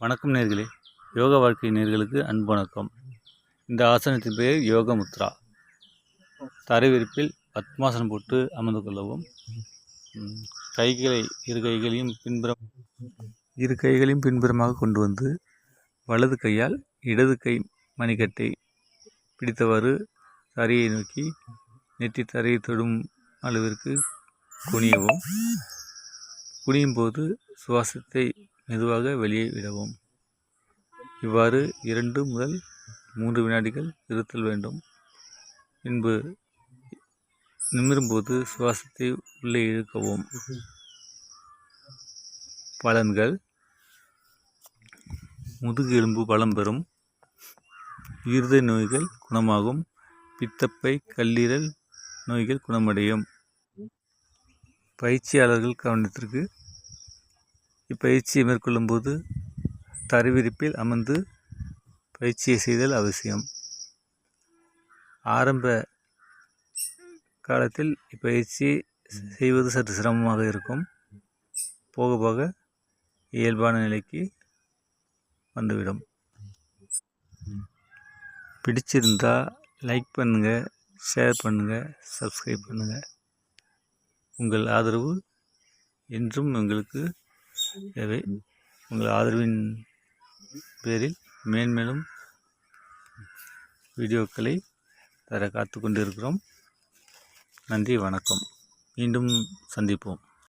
வணக்கம் நேர்களே, யோகா வாழ்க்கை நேர்களுக்கு அன்பு வணக்கம். இந்த ஆசனத்தின் பெயர் யோக முத்ரா. தரை விரிப்பில் பத்மாசனம் போட்டு அமர்ந்து கொள்ளவும். கைகளை இரு கைகளையும் பின்புறமாக கொண்டு வந்து வலது கையால் இடது கை மணிக்கட்டை பிடித்தவாறு தரையை நோக்கி நெற்றி தரையை தொடும் அளவிற்கு குனியவும். குனியும் போது சுவாசத்தை மெதுவாக வெளியே விடவும். இவ்வாறு 2 முதல் 3 வினாடிகள் இருத்தல் வேண்டும். பின்பு நிமிரும்போது சுவாசத்தை உள்ளே இழுக்கவும். பலன்கள்: முதுகு எலும்பு பலம் பெறும், இருதய நோய்கள் குணமாகும், பித்தப்பை கல்லீரல் நோய்கள் குணமடையும். பயிற்சியாளர்கள் கவனத்திற்கு: இப்பயிற்சியை மேற்கொள்ளும் போது தரைவிரிப்பில் அமர்ந்து பயிற்சியை செய்தல் அவசியம். ஆரம்ப காலத்தில் இப்பயிற்சியை செய்வது சற்று சிரமமாக இருக்கும். போக போக இயல்பான நிலைக்கு வந்துவிடும். பிடிச்சிருந்தா லைக் பண்ணுங்கள், ஷேர் பண்ணுங்கள், சப்ஸ்கிரைப் பண்ணுங்கள். உங்கள் ஆதரவு என்றும் எங்களுக்கு தேவை. உங்கள் ஆதரவின் பேரில் மேன்மேலும் வீடியோக்களை தர காத்து கொண்டிருக்கிறோம். நன்றி, வணக்கம். மீண்டும் சந்திப்போம்.